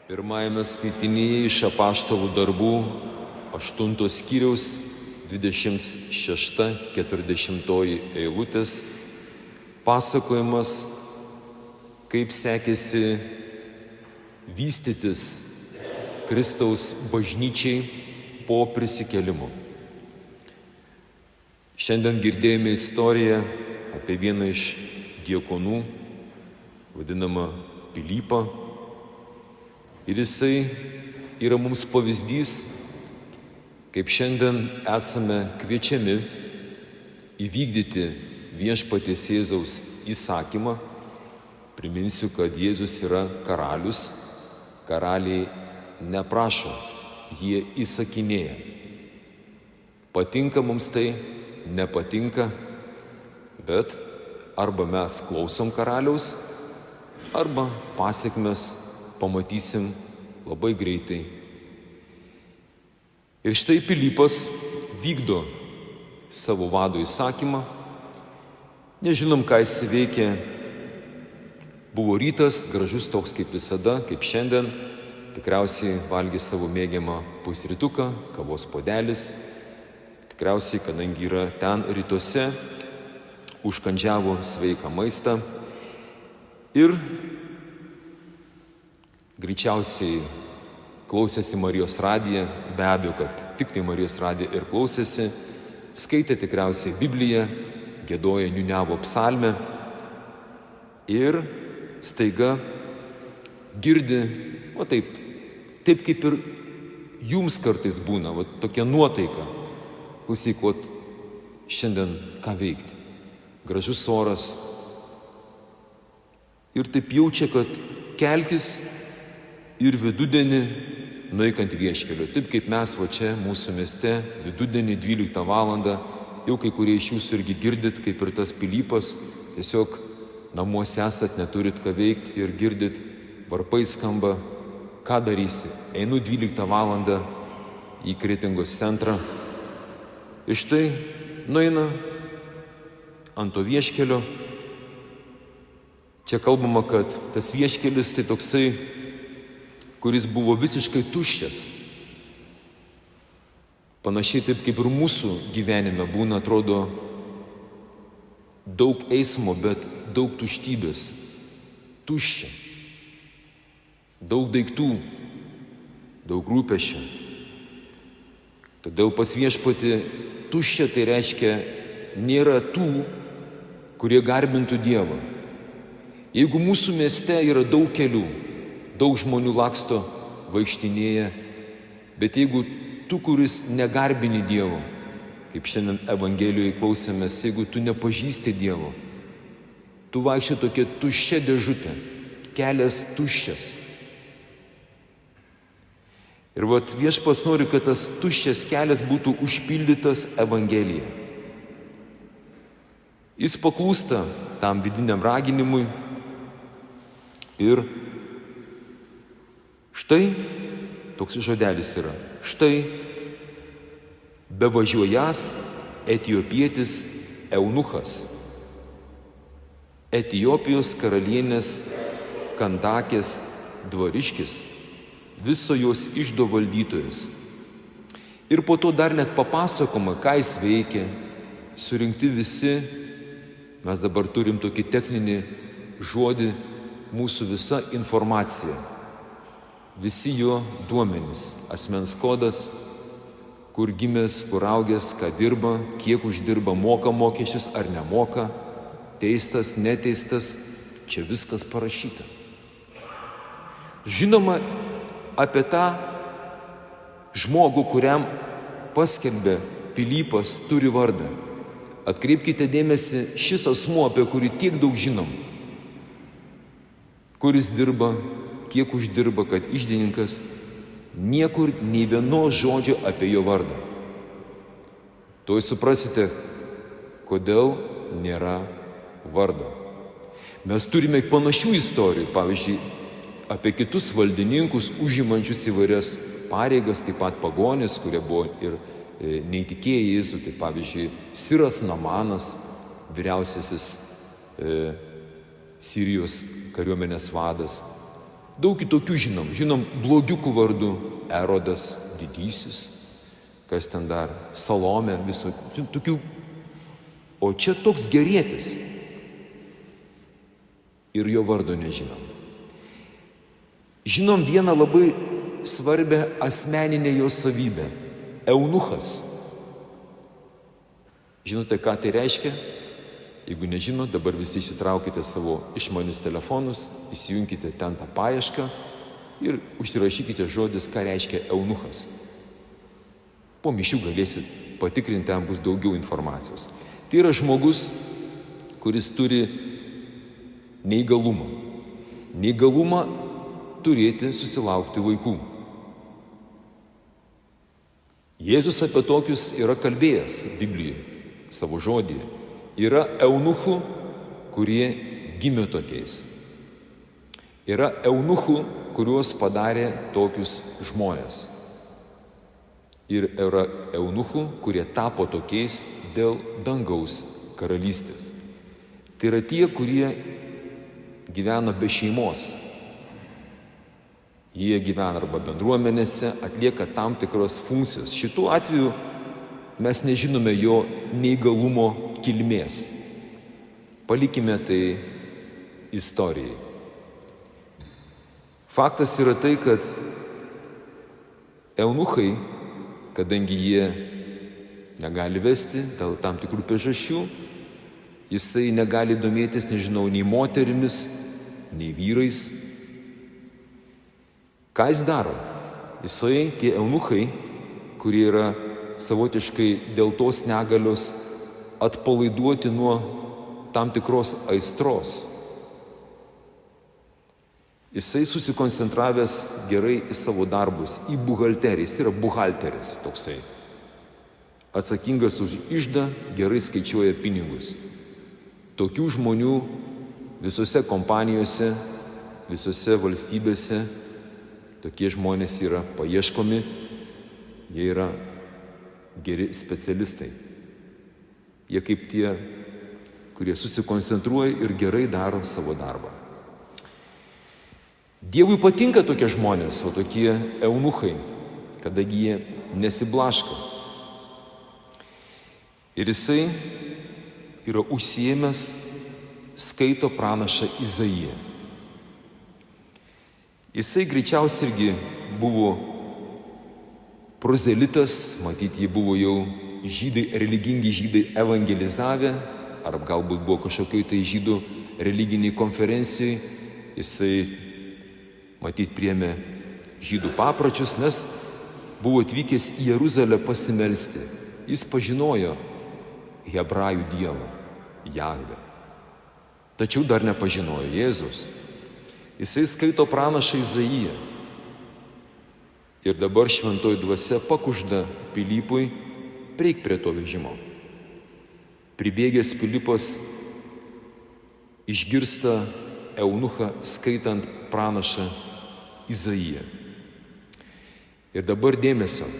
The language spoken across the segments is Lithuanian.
Pirmajame skaitinyje iš Apaštalų darbų 8 skyriaus 26-40 eilutės pasakojimas, kaip sekėsi vystytis Kristaus bažnyčiai po prisikėlimo. Šiandien girdėjome istoriją apie vieną iš diakonų, vadinamą Pilypą. Ir jisai yra mums pavyzdys, kaip šiandien esame kviečiami įvykdyti viešpaties Jėzaus įsakymą. Priminsiu, kad Jėzus yra karalius, karaliai neprašo, jie įsakinėja. Patinka mums tai, nepatinka, bet arba mes klausom karaliaus, arba pasekmes pamatysim labai greitai. Ir štai Pilypas vykdo savo vado įsakymą. Nežinom, ką jis veikė. Buvo rytas, gražus toks kaip visada, kaip šiandien. Tikriausiai valgė savo mėgiamą pusrytuką, kavos puodelis. Tikriausiai, kadangi yra ten rytuose, užkandžiavo sveiką maistą. Ir greičiausiai klausėsi Marijos radiją, be abejo, kad tik tai Marijos radiją ir klausėsi, skaitė tikriausiai Bibliją, giedojo, niūniavo psalmę ir staiga girdi, o taip kaip ir jums kartais būna, tokia nuotaika. Klausyk, šiandien ką veikti? Gražus oras. Ir taip jaučia, kad kelkis ir vidudienį nueik ant vieškelio. Taip kaip mes čia mūsų mieste vidudienį 12 valandą, jau kai kurie iš jūsų irgi girdit, kaip ir tas Pilypas, tiesiog namuose esat, neturit ką veikti ir girdit, varpai skamba, ką darysi? Einu 12 valandą į Kretingos centrą. Ir štai nueina ant to vieškelio. Čia kalbama, kad tas vieškelis tai toksai, kuris buvo visiškai tuščias. Panašiai taip kaip ir mūsų gyvenime būna, atrodo, daug eismo, bet daug tuštybės. Tuščia. Daug daiktų, daug rūpesčių. Todėl pas viešpatį tuščia tai reiškia, nėra tų, kurie garbintų Dievą. Jeigu mūsų mieste yra daug kelių, daug žmonių laksto, vaikštinėja, bet jeigu tu, kuris negarbini Dievo, kaip šiandien Evangelijoje klausėmės, jeigu tu nepažįsti Dievo, tu vaikščia tokia tuščia dėžutė, kelias tuščias. Ir viešpats nori, kad tas tuščias kelias būtų užpildytas Evangelija. Jis paklūsta tam vidiniam raginimui ir štai toks žodelis yra. Štai bevažiuojas etiopietis eunuchas, Etiopijos karalienės Kandakės dvariškis, viso jos iždo valdytojas. Ir po to dar net papasakoma, ką jis veikė, surinkti visi, mes dabar turim tokį techninį žodį, mūsų visa informacija. Visi jo duomenys, asmens kodas, kur gimęs, kur augęs, ką dirba, kiek uždirba, moka mokesčius ar nemoka, teistas, neteistas, čia viskas parašyta. Žinoma, apie tą žmogų, kuriam paskelbė Pilypas, turi vardą. Atkreipkite dėmesį, šis asmuo, apie kurį tiek daug žinom, kuris dirba, kiek uždirba, kad iždininkas, niekur nei vieno žodžio apie jo vardą. Tuoj suprasite, kodėl nėra vardo. Mes turime panašių istorijų, pavyzdžiui, apie kitus valdininkus, užimančius įvairias pareigas, taip pat pagonis, kurie buvo ir neįtikėję Jėzų, tai pavyzdžiui, Siras Namanas, vyriausiasis Sirijos kariuomenės vadas. Daug kitokių žinom blogiukų vardų: Erodas didysis, kas ten dar, Salomė, visų tokių. O čia toks gerietis ir jo vardo nežinom. Žinom vieną labai svarbę asmeninę jo savybę – eunuchas. Žinote, ką tai reiškia? Jeigu nežinot, dabar visi įsitraukite savo išmanius telefonus, įsijunkite ten tą paiešką ir užsirašykite žodis, ką reiškia eunuchas. Po mišių galėsit patikrinti, ten bus daugiau informacijos. Tai yra žmogus, kuris turi neįgalumą. Neįgalumą turėti susilaukti vaikų. Jėzus apie tokius yra kalbėjęs Biblijoje, savo žodyje. Yra eunuchų, kurie gimė tokiais. Yra eunuchų, kuriuos padarė tokius žmonės. Ir yra eunuchų, kurie tapo tokiais dėl dangaus karalystės. Tai yra tie, kurie gyvena be šeimos. Jie gyvena arba bendruomenėse, atlieka tam tikros funkcijos. Šitų atveju mes nežinome jo neįgalumo kilmės. Palikime tai istorijai. Faktas yra tai, kad eunuchai, kadangi jie negali vesti dėl tam tikrų priežasčių, jisai negali domėtis, nei moterimis, nei vyrais. Ką jis daro? Jisai, tie eunuchai, kurie yra savotiškai dėl tos negalios atpalaiduoti nuo tam tikros aistros. Jisai susikoncentravęs gerai į savo darbus, į buhalteriją. Jis yra buhalteris toksai. Atsakingas už iždą, gerai skaičiuoja pinigus. Tokių žmonių visose kompanijose, visose valstybėse, tokie žmonės yra paieškomi, jie yra geri specialistai. Jie kaip tie, kurie susikoncentruoja ir gerai daro savo darbą. Dievui patinka tokie žmonės, o tokie eunuchai, kadangi jie nesiblaško. Ir jisai yra užsiėmęs, skaito pranašą Izaiją. Jisai greičiausiai irgi buvo prozelitas, matyt, jie buvo jau žydai, religingi žydai evangelizavę, ar galbūt buvo kažkokioj tai žydų religiniai konferencijai. Jisai, matyt, priėmė žydų papročius, nes buvo atvykęs į Jeruzalę pasimelsti. Jis pažinojo hebrajų dievą, Jahvę. Tačiau dar nepažinojo Jėzus. Jisai skaito pranašą Izaiją. Ir dabar šventoji dvasia pakužda Pilypui: prieik prie to vežimo. Pribėgęs Pilypas išgirsta eunuchą skaitant pranašą Izaiją. Ir dabar dėmesio.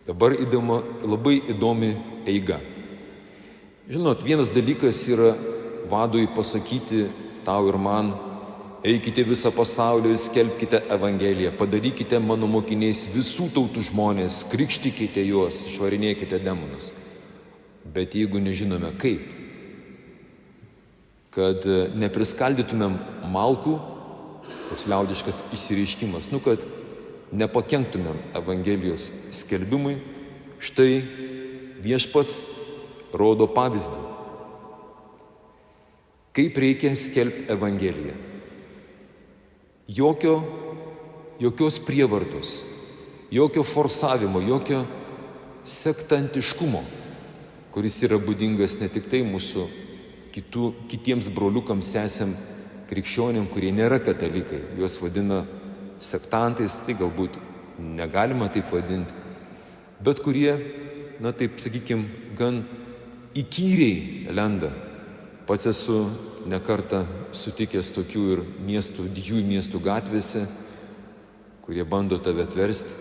Dabar labai įdomi eiga. Žinot, vienas dalykas yra vadui pasakyti tau ir man: eikite visą pasaulį ir skelbkite Evangeliją, padarykite mano mokiniais visų tautų žmonės, krikštykite juos, išvarinėkite demonus. Bet jeigu nežinome kaip, kad nepriskaldytumėm malkų, toks liaudiškas išsireiškimas, kad nepakenktumėm Evangelijos skelbimui, štai Viešpats rodo pavyzdį. Kaip reikia skelbti Evangeliją. Jokios prievartos, jokio forsavimo, jokio sektantiškumo, kuris yra būdingas ne tik tai mūsų kitiems broliukams, sesėm, krikščionėm, kurie nėra katalikai. Juos vadina sektantais, tai galbūt negalima taip vadinti, bet kurie, taip sakykim, gan įkyriai lenda. Pats esu nekartą sutikęs tokių ir miestų, didžiųjų miestų gatvėse, kurie bando tave atversti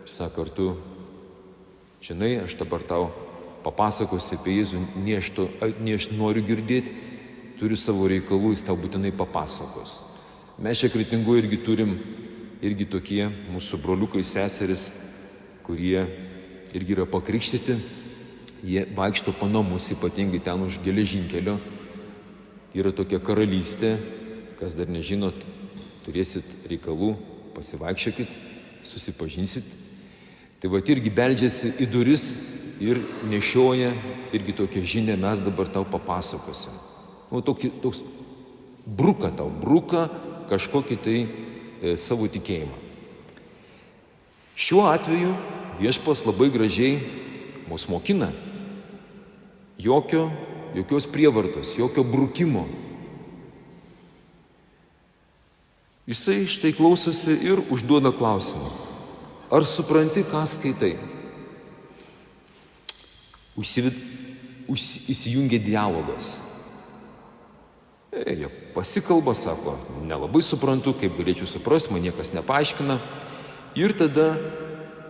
ir sako: ar tu žinai, aš dabar tau papasakosiu apie Jėzų, nei aš noriu girdėti, turiu savo reikalų, jis tau būtinai papasakos. Mes čia Kretingoje irgi turim tokie mūsų broliukai seseris, kurie irgi yra pakrikštyti. Jie vaikšto po namus, ypatingai ten už geležinkelio. Yra tokia karalystė, kas dar nežinot, turėsit reikalų, pasivaikščiokit, susipažinsit. Tai va irgi beldžiasi į duris ir nešioja irgi tokią žinią, mes dabar tau papasakosim. Toks bruka kažkokį tai savo tikėjimą. Šiuo atveju Viešpats labai gražiai mus mokina. Jokios prievartos, jokio brukimo. Jisai štai klausosi ir užduoda klausimą. Ar supranti, ką skaitai? Įsijungia dialogas. Jie pasikalba, sako, nelabai suprantu, kaip galėčiau suprasti, man niekas nepaaiškina. Ir tada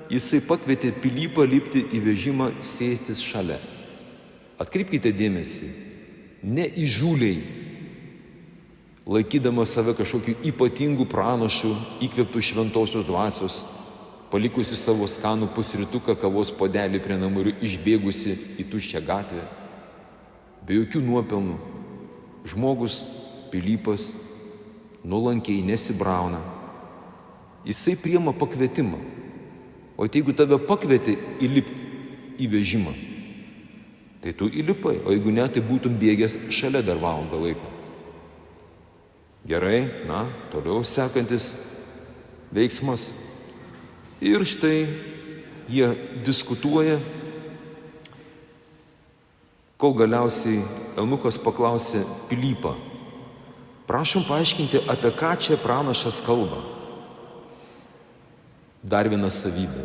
jisai pakvietė Pilypą lipti į vežimą, sėstis šalia. Atkreipkite dėmesį, ne įžūliai, laikydamas save kažkokiu ypatingu pranašu, įkvėptų šventosios dvasios, palikusi savo skanų pusrytuką kavos puodelį prie namų ir išbėgusi į tuščią gatvę, be jokių nuopelnų. Žmogus, Pilypas, nuolankiai nesibrauna. Jisai priima pakvietimą. O jeigu tave pakvietė įlipti į vežimą, tai tu įlipai, o jeigu ne, tai būtum bėgęs šalia dar valandą laiko. Gerai, toliau sekantis veiksmas. Ir štai jie diskutuoja, kol galiausiai eunuchas paklausė Pilypą, prašom paaiškinti, apie ką čia pranašas kalba. Dar viena savybė.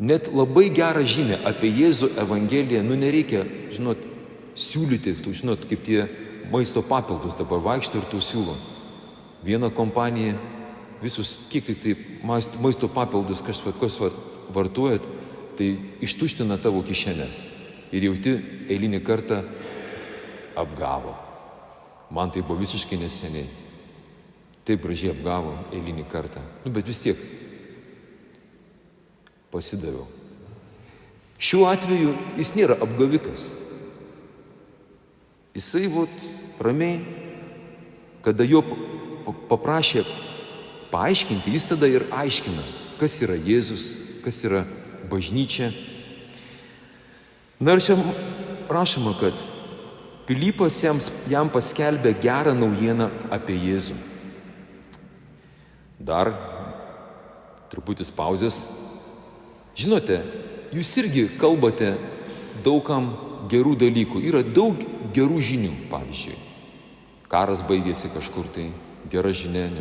Net labai gerą žinią apie Jėzų Evangeliją, nereikia, siūlyti, kaip tie maisto papildus dabar vaikšto ir tu siūlo. Viena kompanija, visus, kiek tik tai maisto papildus, kas vartojat, tai ištuština tavo kišenės. Ir jauti eilinį kartą apgavo. Man tai buvo visiškai neseniai. Taip gražiai apgavo eilinį kartą. Bet vis tiek pasidaviau. Šiuo atveju jis nėra apgavikas. Jisai ramiai, kada jo paprašė paaiškinti, jis tada ir aiškina, kas yra Jėzus, kas yra bažnyčia. Ir čia rašoma, kad Pilypas jam paskelbė gerą naujieną apie Jėzų. Dar truputis pauzės. Žinote, jūs irgi kalbate daugam gerų dalykų. Yra daug gerų žinių, pavyzdžiui. Karas baigėsi kažkur tai, gera žinia,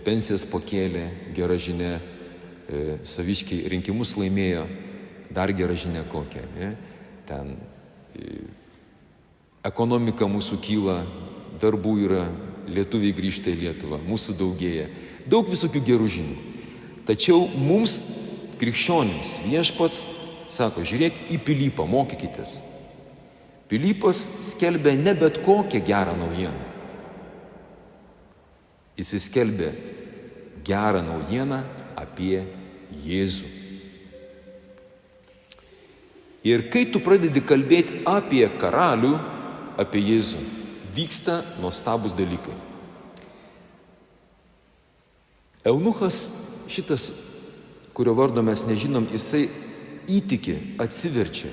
pensijas pakėlė, gera žinia, saviškiai rinkimus laimėjo. Dar gera žinia kokia, ten ekonomika mūsų kyla, darbų yra, lietuviai grįžta į Lietuvą, mūsų daugėja, daug visokių gerų žinių. Tačiau mums, krikščionims, Viešpats sako, žiūrėk į Pilypą, mokykitės. Pilypas skelbė ne bet kokią gerą naujieną. Jis skelbė gerą naujieną apie Jėzų. Ir kai tu pradedi kalbėti apie karalių, apie Jėzų, vyksta nuostabus dalykai. Eunuchas šitas, kurio vardo mes nežinom, jisai įtiki, atsiverčia.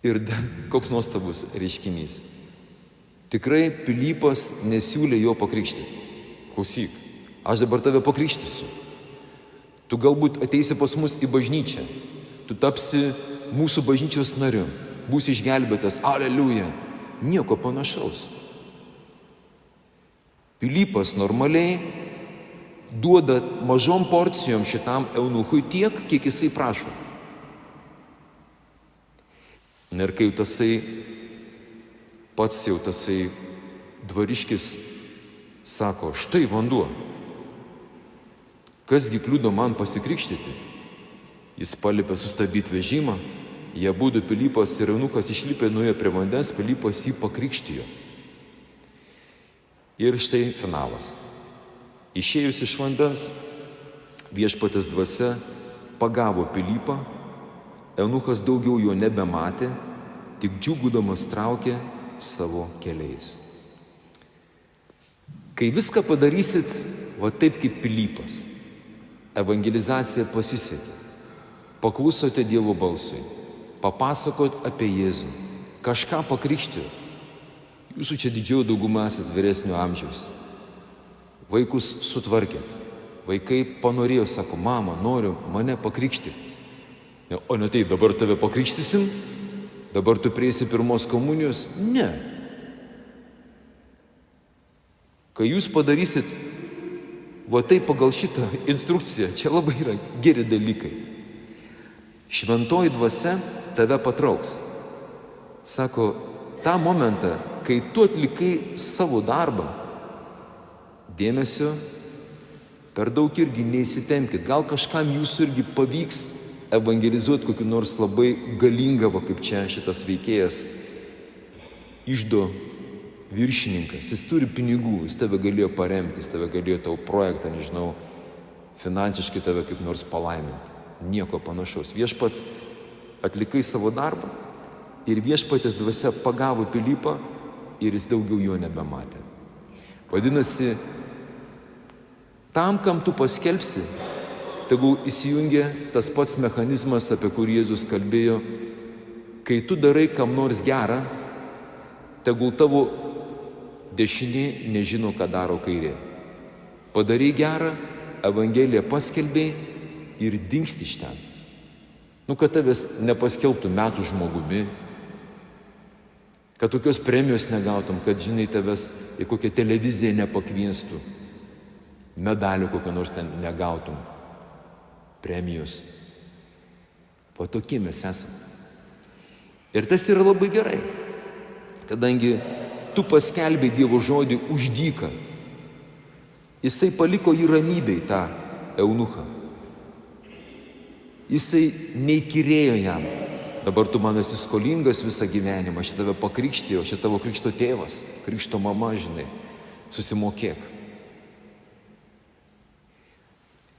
Ir koks nuostabus reiškinys. Tikrai Pilypas nesiūlė jo pakrikštyti. Klausyk, aš dabar tave pakrikštysiu. Tu galbūt ateisi pas mus į bažnyčią. Tu tapsi mūsų bažnyčios nariu. Būsi išgelbėtas. Aleliuja. Nieko panašaus. Pilypas normaliai duoda mažom porcijom šitam eunuchui tiek, kiek jisai prašo. Ir kai tasai dvariškis sako, štai vanduo, kasgi kliudo man pasikrikštyti? Jis paliepė sustabdyti vežimą, jie abudu Pilypas ir eunuchas išlipę nuėjo prie vandens, Pilypas jį pakrikštijo. Ir štai finalas. Išėjus iš vandens, Viešpaties dvasia pagavo Pilypą, eunuchas daugiau jo nebematė, tik džiūgaudamas traukė savo keliais. Kai viską padarysit, va taip kaip Pilypas, evangelizacija pasisekė, paklusote Dievo balsui, papasakot apie Jėzų, kažką pakrikštijot. Jūsų čia didžioji dauguma esat vyresnio amžiaus. Vaikus sutvarkėt. Vaikai panorėjo, sako, mama, noriu mane pakrikšti. O ne tai, dabar tave pakrikštysim? Dabar tu prieisi pirmos komunijos? Ne. Kai jūs padarysit va tai pagal šitą instrukciją, čia labai yra geri dalykai. Šventoji dvasia tave patrauks. Sako, tą momentą, kai tu atlikai savo darbą, dėmesio per daug irgi neįsitempkit. Gal kažkam jūsų irgi pavyks evangelizuoti kokį nors labai galingą, va kaip čia šitas veikėjas, iždo viršininkas. Jis turi pinigų, jis tave galėjo paremti, jis tave galėjo tavo projektą, nežinau, finansiškai tave kaip nors palaiminti. Nieko panašaus. Viešpats atlikai savo darbą ir Viešpaties dvasia pagavo Pilypą ir jis daugiau jo nebematė. Vadinasi, tam, kam tu paskelbsi, tegul įsijungia tas pats mechanizmas, apie kurį Jėzus kalbėjo, kai tu darai kam nors gerą, tegul tavo dešinė nežino, ką daro kairė. Padarai gerą, Evangeliją paskelbėjai ir dingsti iš ten. Kad tavęs nepaskelbtų metų žmogumi, kad tokios premijos negautum, kad, žinai, tavęs į kokią televiziją nepakviestų, medalių kokio nors ten negautum, premijos. Po tokie mes esame. Ir tas yra labai gerai, kadangi tu paskelbei Dievo žodį už dyką. Jisai paliko jį ramybėj, tą eunuchą. Jisai neįkyrėjo jam. Dabar tu man esi skolingas visą gyvenimą, aš tave pakrikštėjau, aš tavo krikšto tėvas, krikšto mama, žinai, susimokėk.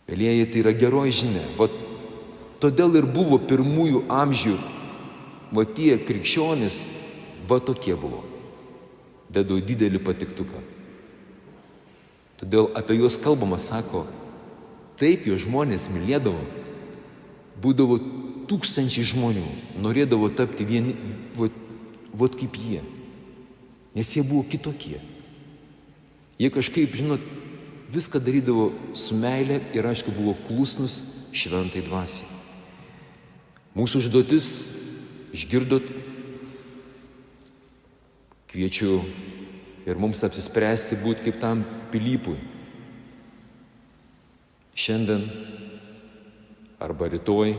Mielieji, tai yra geroji žinia. Todėl ir buvo pirmųjų amžių, tie krikščionys, tokie buvo. Dedu didelį patiktuką. Todėl apie juos kalbama, sako, taip jo žmonės mylėdavo. Būdavo tūkstančiai žmonių, norėdavo tapti vieni, kaip jie. Nes jie buvo kitokie. Jie kažkaip, viską darydavo su meile ir, aišku, buvo klusnus šventai dvasiai. Mūsų užduotis, išgirdot, kviečiu ir mums apsispręsti būti kaip tam Pilypui. Šiandien arba rytoj,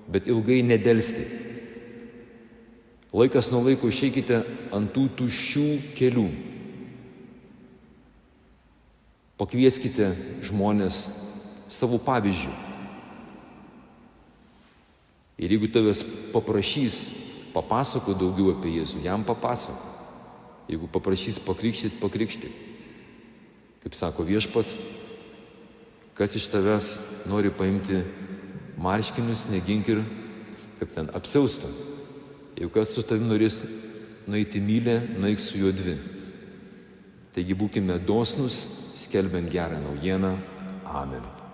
bet ilgai nedelskit. Laikas nuo laiko išeikite ant tų tuščių kelių. Pakvieskite žmonės savo pavyzdžių. Ir jeigu tavęs paprašys papasako daugiau apie Jėzų, jam papasako. Jeigu paprašys pakrikštyt, pakrikštyt. Kaip sako Viešpats, kas iš tavęs nori paimti marškinius, negink ir kaip ten apsiausto. Jeigu kas su tavimi norės nueiti mylę, nueik su juo dvi. Taigi būkime dosnus, skelbiant gerą naujieną. Amen.